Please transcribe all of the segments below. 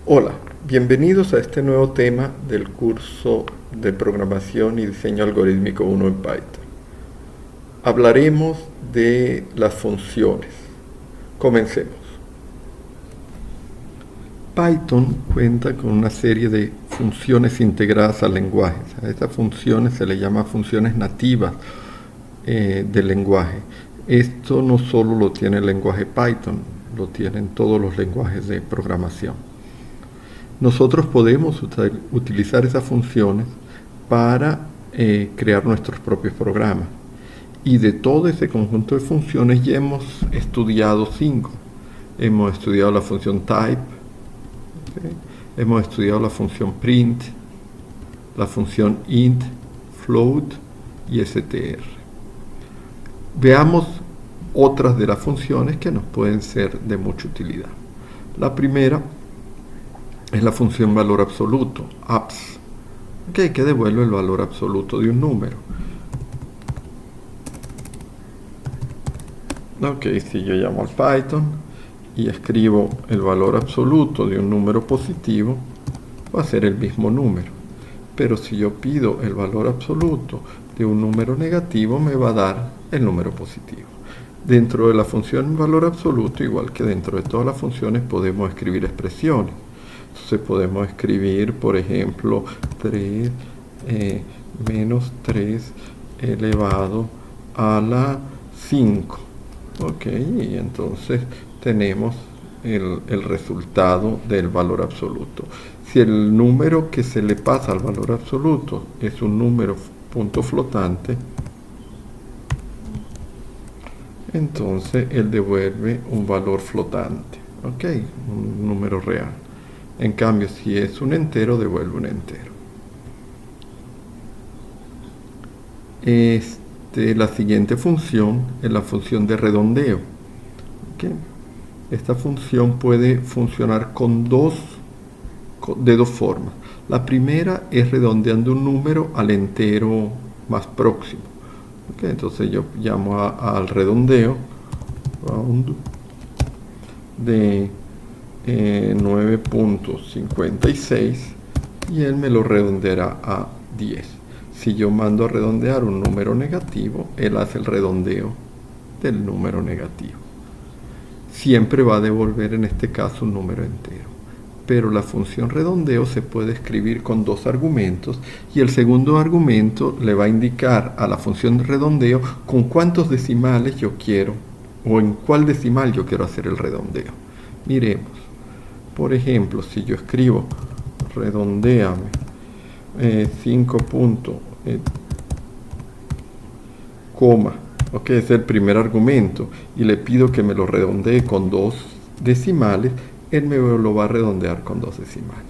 Hola, bienvenidos a este nuevo tema del curso de Programación y Diseño Algorítmico 1 en Python. Hablaremos de las funciones. Comencemos. Python cuenta con una serie de funciones integradas al lenguaje. A estas funciones se le llama funciones nativas del lenguaje. Esto no solo lo tiene el lenguaje Python, lo tienen todos los lenguajes de programación. Nosotros podemos utilizar esas funciones para crear nuestros propios programas. Y de todo ese conjunto de funciones ya hemos estudiado 5. Hemos estudiado la función type, ¿okay? Hemos estudiado la función print, la función int, float y str. Veamos otras de las funciones que nos pueden ser de mucha utilidad. La primera es la función valor absoluto, abs, que devuelve el valor absoluto de un número. Si yo llamo al Python y escribo el valor absoluto de un número positivo, va a ser el mismo número. Pero si yo pido el valor absoluto de un número negativo, me va a dar el número positivo. Dentro de la función valor absoluto, igual que dentro de todas las funciones, podemos escribir expresiones. Entonces podemos escribir, por ejemplo, 3 menos 3 elevado a la 5. Y entonces tenemos el resultado del valor absoluto. Si el número que se le pasa al valor absoluto es un número punto flotante, entonces él devuelve un valor flotante, un número real. En cambio, si es un entero, devuelve un entero. La siguiente función es la función de redondeo. Esta función puede funcionar de dos formas. La primera es redondeando un número al entero más próximo. Entonces yo llamo al redondeo round de 9.56 y él me lo redondeará a 10. Si yo mando a redondear un número negativo, él hace el redondeo del número negativo. Siempre va a devolver en este caso un número entero. Pero la función redondeo se puede escribir con dos argumentos y el segundo argumento le va a indicar a la función de redondeo con cuántos decimales yo quiero o en cuál decimal yo quiero hacer el redondeo. Miremos. Por ejemplo, si yo escribo redondéame 5 puntos, coma, es el primer argumento, y le pido que me lo redondee con dos decimales, él me lo va a redondear con dos decimales.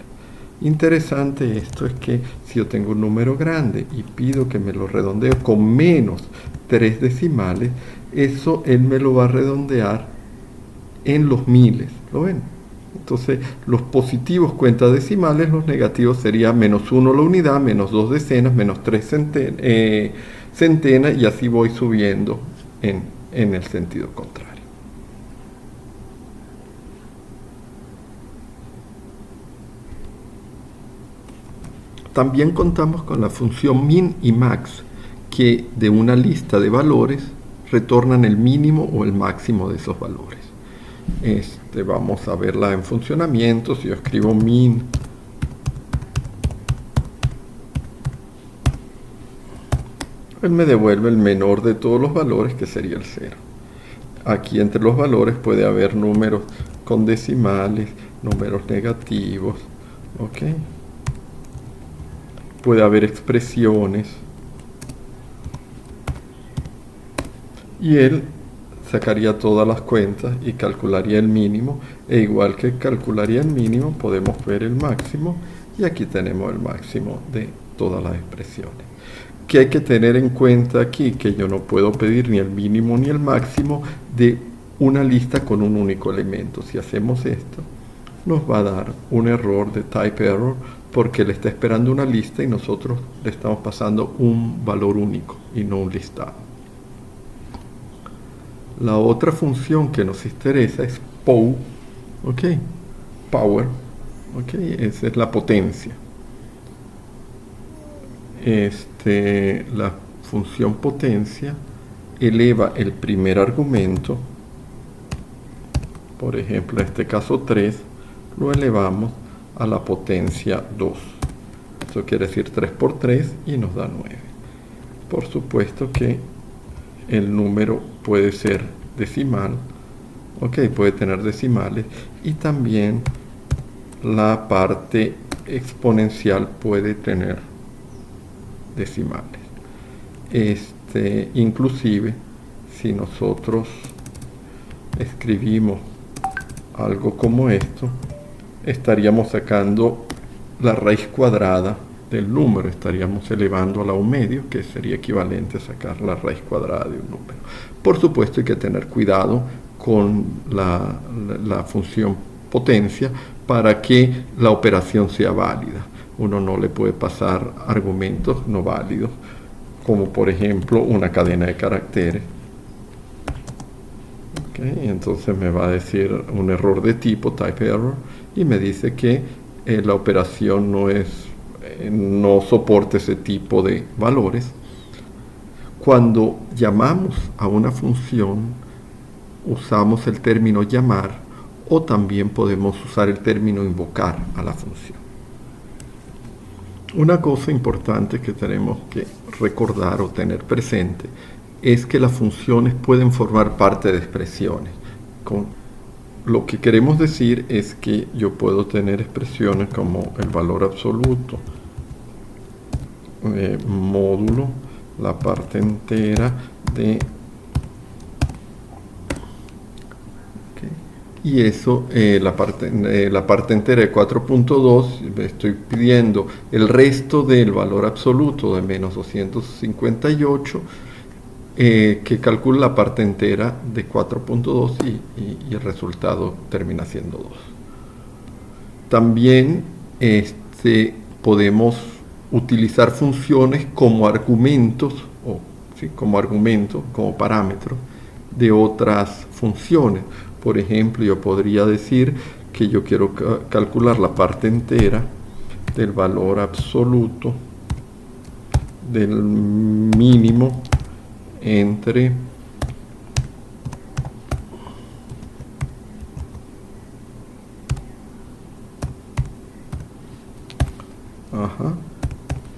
Interesante esto es que si yo tengo un número grande y pido que me lo redondee con menos 3 decimales, eso él me lo va a redondear en los miles, ¿lo ven? Entonces los positivos cuenta decimales, los negativos serían menos 1 la unidad, menos 2 decenas, menos 3 centenas, y así voy subiendo en el sentido contrario. También contamos con la función min y max, que de una lista de valores retornan el mínimo o el máximo de esos valores. Vamos a verla en funcionamiento. Si yo escribo min él me devuelve el menor de todos los valores, que sería el 0. Aquí entre los valores puede haber números con decimales, números negativos, puede haber expresiones, y él sacaría todas las cuentas y calcularía el mínimo, e igual que calcularía el mínimo podemos ver el máximo, y aquí tenemos el máximo de todas las expresiones. ¿Qué hay que tener en cuenta aquí? Que yo no puedo pedir ni el mínimo ni el máximo de una lista con un único elemento. Si hacemos esto, nos va a dar un error de type error, porque le está esperando una lista y nosotros le estamos pasando un valor único y no un listado. La otra función que nos interesa es pow, power, ¿Ok? Esa es la potencia. La función potencia eleva el primer argumento, por ejemplo en este caso 3, lo elevamos a la potencia 2. Eso quiere decir 3 por 3 y nos da 9. Por supuesto que el número puede ser decimal, ok, puede tener decimales, y también la parte exponencial puede tener decimales. Inclusive si nosotros escribimos algo como esto, estaríamos sacando la raíz cuadrada del número, estaríamos elevando a la 1/2, que sería equivalente a sacar la raíz cuadrada de un número. Por supuesto hay que tener cuidado con la función potencia para que la operación sea válida. Uno no le puede pasar argumentos no válidos, como por ejemplo una cadena de caracteres. Okay, entonces me va a decir un error de tipo type error y me dice que la operación no soporta ese tipo de valores. Cuando llamamos a una función, usamos el término llamar, o también podemos usar el término invocar a la función. Una cosa importante que tenemos que recordar o tener presente es que las funciones pueden formar parte de expresiones. Lo que queremos decir es que yo puedo tener expresiones como el valor absoluto, módulo, la parte entera de... Y eso, la parte entera de 4.2, estoy pidiendo el resto del valor absoluto de menos 258, que calcula la parte entera de 4.2 y el resultado termina siendo 2. También podemos utilizar funciones como argumentos, como parámetros de otras funciones. Por ejemplo, yo podría decir que yo quiero calcular la parte entera del valor absoluto del mínimo entre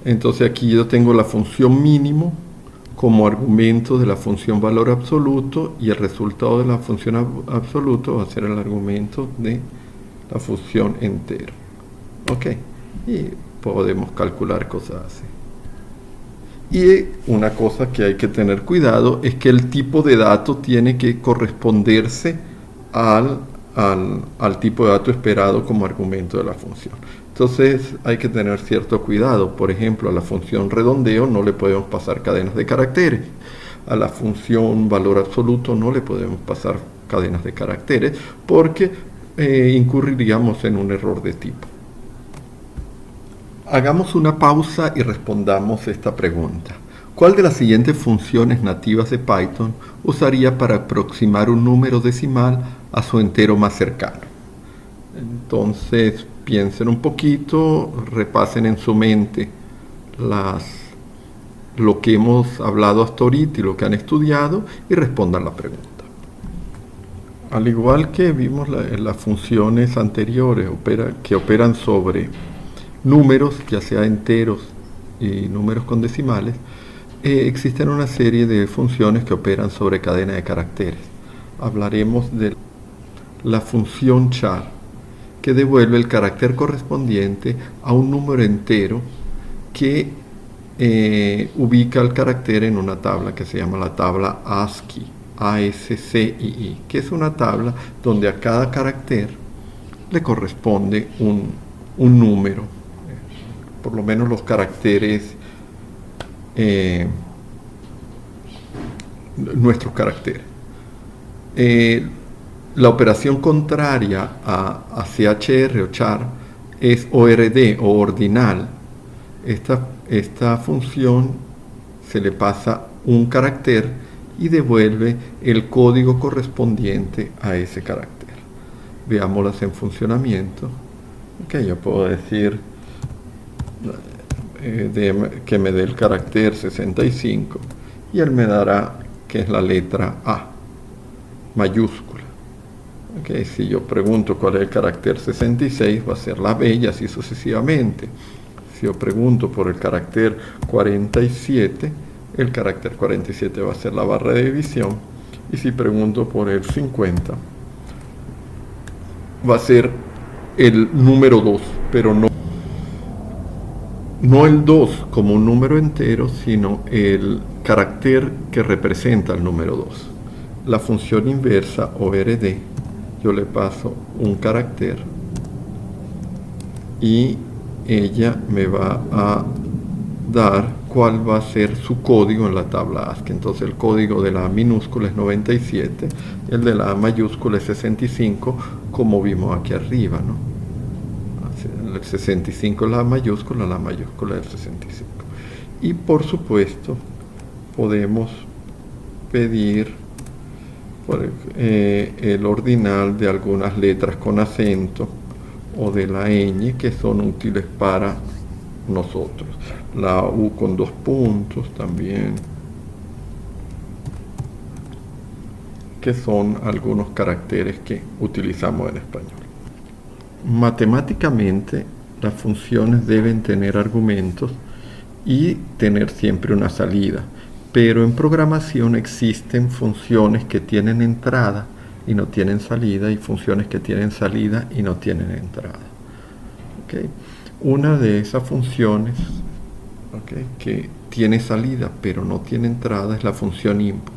entonces aquí yo tengo la función mínimo como argumento de la función valor absoluto, y el resultado de la función absoluto va a ser el argumento de la función entero. Ok, y podemos calcular cosas así. Y una cosa que hay que tener cuidado es que el tipo de dato tiene que corresponderse al tipo de dato esperado como argumento de la función. Entonces hay que tener cierto cuidado. Por ejemplo, a la función redondeo no le podemos pasar cadenas de caracteres. A la función valor absoluto no le podemos pasar cadenas de caracteres porque incurriríamos en un error de tipo. Hagamos una pausa y respondamos esta pregunta. ¿Cuál de las siguientes funciones nativas de Python usaría para aproximar un número decimal a su entero más cercano? Entonces, piensen un poquito, repasen en su mente lo que hemos hablado hasta ahorita y lo que han estudiado y respondan la pregunta. Al igual que vimos las funciones anteriores que operan sobre números, ya sea enteros y números con decimales, existen una serie de funciones que operan sobre cadena de caracteres. Hablaremos de la función char, que devuelve el carácter correspondiente a un número entero que ubica el carácter en una tabla que se llama la tabla ASCII, ASCII, que es una tabla donde a cada carácter le corresponde un número, por lo menos los caracteres, nuestros caracteres. La operación contraria a CHR o char es ORD o ordinal. Esta función se le pasa un carácter y devuelve el código correspondiente a ese carácter. Veámoslas en funcionamiento. Ok, yo puedo decir que me dé el carácter 65 y él me dará que es la letra A mayúscula. Okay, si yo pregunto cuál es el carácter 66, va a ser la B y así sucesivamente. Si yo pregunto por el carácter 47, el carácter 47 va a ser la barra de división. Y si pregunto por el 50, va a ser el número 2, pero no el 2 como un número entero, sino el carácter que representa el número 2. La función inversa ORD, yo le paso un carácter y ella me va a dar cuál va a ser su código en la tabla ASCII. Entonces el código de la A minúscula es 97, el de la A mayúscula es 65, como vimos aquí arriba, ¿no? El 65 es la mayúscula es el 65. Y por supuesto podemos pedir el ordinal de algunas letras con acento o de la ñ que son útiles para nosotros. La U con 2 puntos también, que son algunos caracteres que utilizamos en español. Matemáticamente, las funciones deben tener argumentos y tener siempre una salida, pero en programación existen funciones que tienen entrada y no tienen salida, y funciones que tienen salida y no tienen entrada. ¿Okay? Una de esas funciones, ¿okay?, que tiene salida pero no tiene entrada es la función input.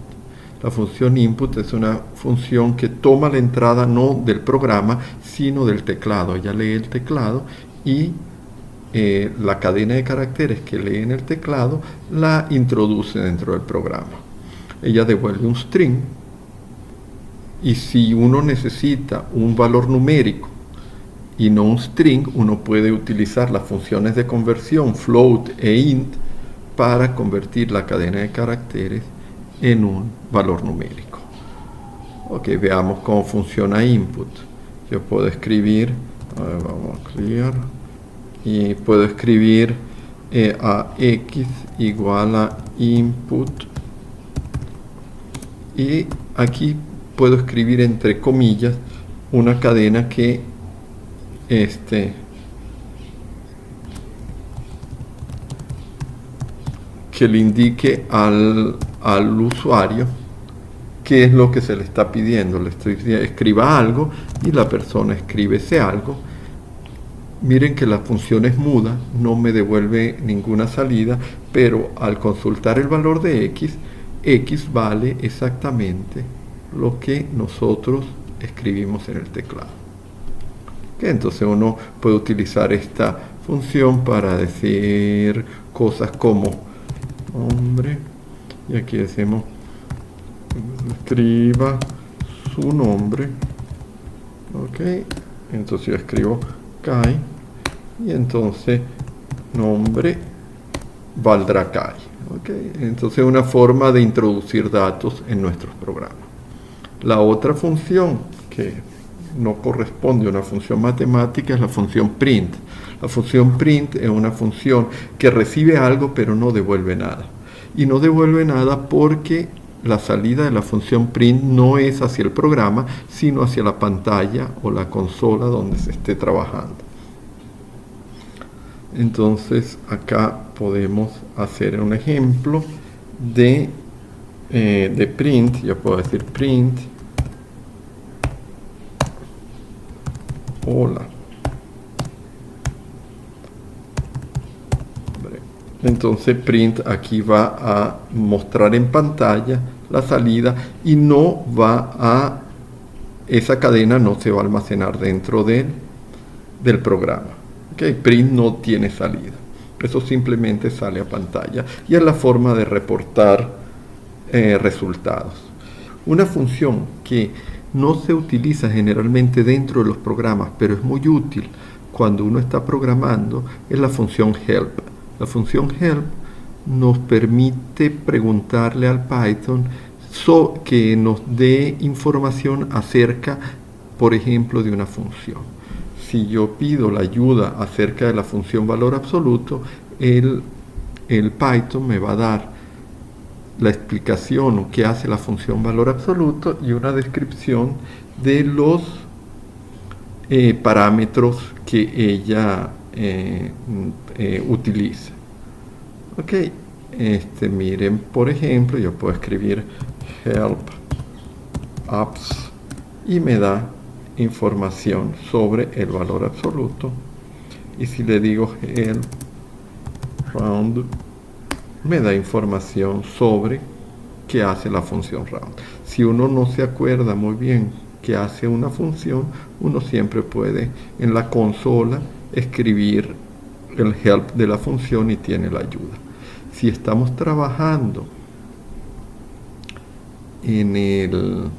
La función input es una función que toma la entrada no del programa, sino del teclado. Ella lee el teclado y la cadena de caracteres que lee en el teclado la introduce dentro del programa. Ella devuelve un string, y si uno necesita un valor numérico y no un string, uno puede utilizar las funciones de conversión float e int para convertir la cadena de caracteres en un valor numérico. Ok, veamos cómo funciona input. Yo puedo escribir, vamos a clear, y puedo escribir a x igual a input, y aquí puedo escribir entre comillas una cadena que le indique al usuario qué es lo que se le está pidiendo. Le estoy diciendo escriba algo y la persona escribe ese algo. Miren que la función es muda, no me devuelve ninguna salida, pero al consultar el valor de x vale exactamente lo que nosotros escribimos en el teclado. ¿Okay? Entonces uno puede utilizar esta función para decir cosas como nombre, y aquí decimos escriba su nombre. Ok, entonces yo escribo Kai y entonces nombre valdrá Kai. Okay, entonces una forma de introducir datos en nuestros programas. La otra función que no corresponde a una función matemática es la función print. La función print es una función que recibe algo pero no devuelve nada. Y no devuelve nada porque la salida de la función print no es hacia el programa, sino hacia la pantalla o la consola donde se esté trabajando. Entonces acá podemos hacer un ejemplo de print. Yo puedo decir print hola. Entonces print aquí va a mostrar en pantalla la salida y no va a, esa cadena no se va a almacenar dentro del programa. Okay, print no tiene salida, eso simplemente sale a pantalla y es la forma de reportar resultados. Una función que no se utiliza generalmente dentro de los programas, pero es muy útil cuando uno está programando, es la función help. La función help nos permite preguntarle al Python que nos dé información acerca por ejemplo, de una función. Si yo pido la ayuda acerca de la función valor absoluto, el Python me va a dar la explicación o qué hace la función valor absoluto y una descripción de los parámetros que ella utiliza. Ok, miren, por ejemplo, yo puedo escribir help apps y me da información sobre el valor absoluto. Y si le digo help round, me da información sobre qué hace la función round. Si uno no se acuerda muy bien qué hace una función, uno siempre puede en la consola escribir el help de la función y tiene la ayuda. Si estamos trabajando en el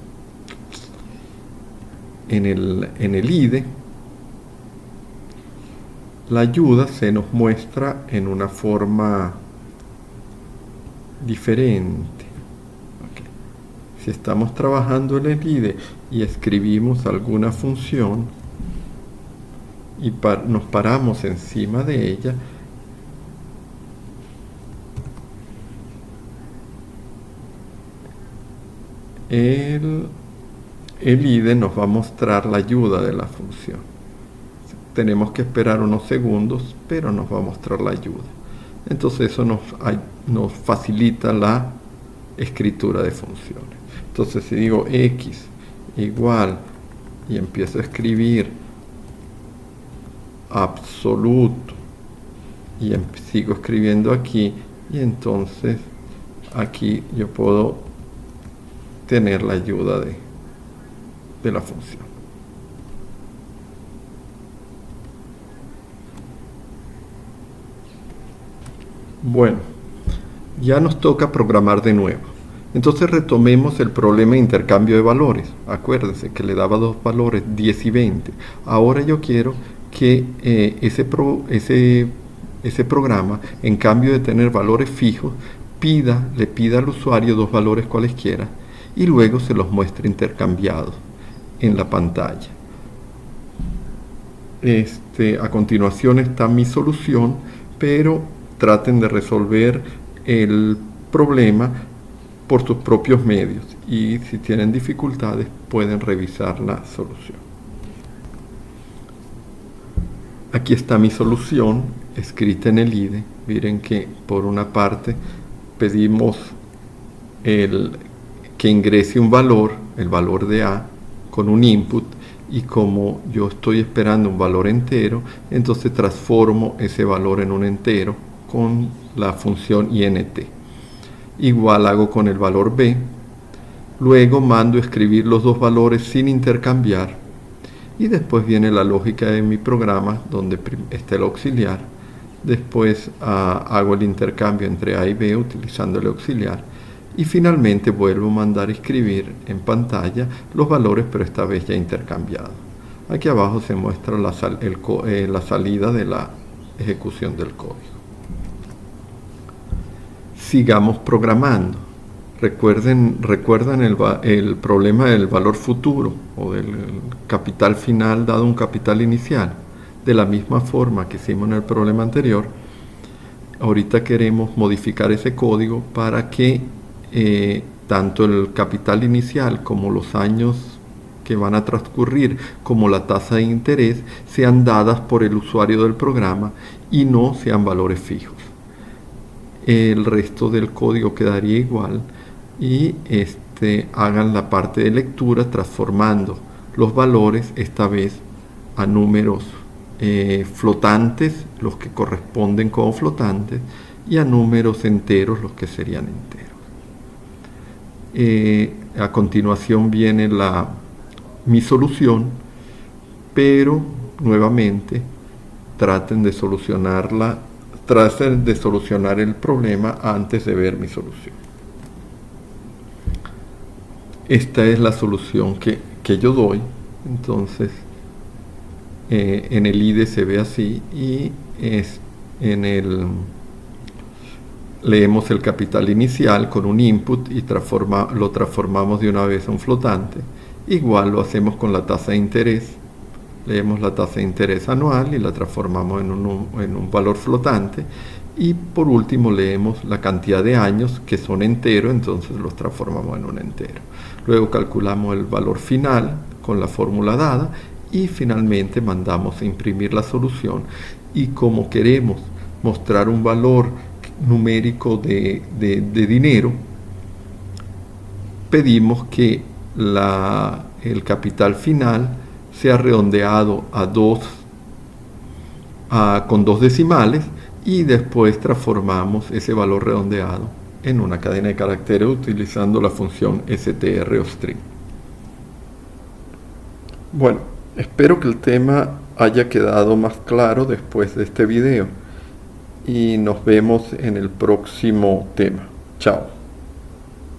IDE, la ayuda se nos muestra en una forma diferente. Okay. Si estamos trabajando en el IDE y escribimos alguna función y nos paramos encima de ella, el IDE nos va a mostrar la ayuda de la función. Tenemos que esperar unos segundos, pero nos va a mostrar la ayuda. Entonces eso nos facilita la escritura de funciones. Entonces si digo x igual y empiezo a escribir absoluto y sigo escribiendo aquí, y entonces aquí yo puedo tener la ayuda de la función. Bueno, ya nos toca programar de nuevo. Entonces retomemos el problema de intercambio de valores. Acuérdense que le daba dos valores, 10 y 20. Ahora yo quiero que ese programa, en cambio de tener valores fijos, le pida al usuario dos valores cualesquiera y luego se los muestre intercambiados en la pantalla. A continuación está mi solución, pero traten de resolver el problema por sus propios medios y si tienen dificultades pueden revisar la solución. Aquí está mi solución escrita en el IDE. Miren que por una parte pedimos que ingrese un valor, el valor de A, con un input, y como yo estoy esperando un valor entero, entonces transformo ese valor en un entero con la función int. Igual hago con el valor b, luego mando a escribir los dos valores sin intercambiar, y después viene la lógica de mi programa donde está el auxiliar. Después hago el intercambio entre A y B utilizando el auxiliar, y finalmente vuelvo a mandar a escribir en pantalla los valores, pero esta vez ya intercambiados. Aquí abajo se muestra la salida de la ejecución del código. Sigamos programando. ¿Recuerdan el problema del valor futuro o del capital final dado un capital inicial? De la misma forma que hicimos en el problema anterior, ahorita queremos modificar ese código para que tanto el capital inicial como los años que van a transcurrir como la tasa de interés sean dadas por el usuario del programa y no sean valores fijos. El resto del código quedaría igual y hagan la parte de lectura transformando los valores esta vez a números flotantes, los que corresponden como flotantes, y a números enteros, los que serían enteros. A continuación viene mi solución, pero nuevamente traten de solucionar el problema antes de ver mi solución. Esta es la solución que yo doy. Entonces en el IDE se ve así y leemos el capital inicial con un input y lo transformamos de una vez a un flotante, Igual lo hacemos con la tasa de interés. Leemos la tasa de interés anual y la transformamos en un valor flotante. Y por último leemos la cantidad de años que son enteros, entonces los transformamos en un entero. Luego calculamos el valor final con la fórmula dada y finalmente mandamos a imprimir la solución. Y como queremos mostrar un valor numérico de dinero, pedimos que el capital final sea redondeado con 2 decimales y después transformamos ese valor redondeado en una cadena de caracteres utilizando la función str o string. Bueno, espero que el tema haya quedado más claro después de este video y nos vemos en el próximo tema. Chao.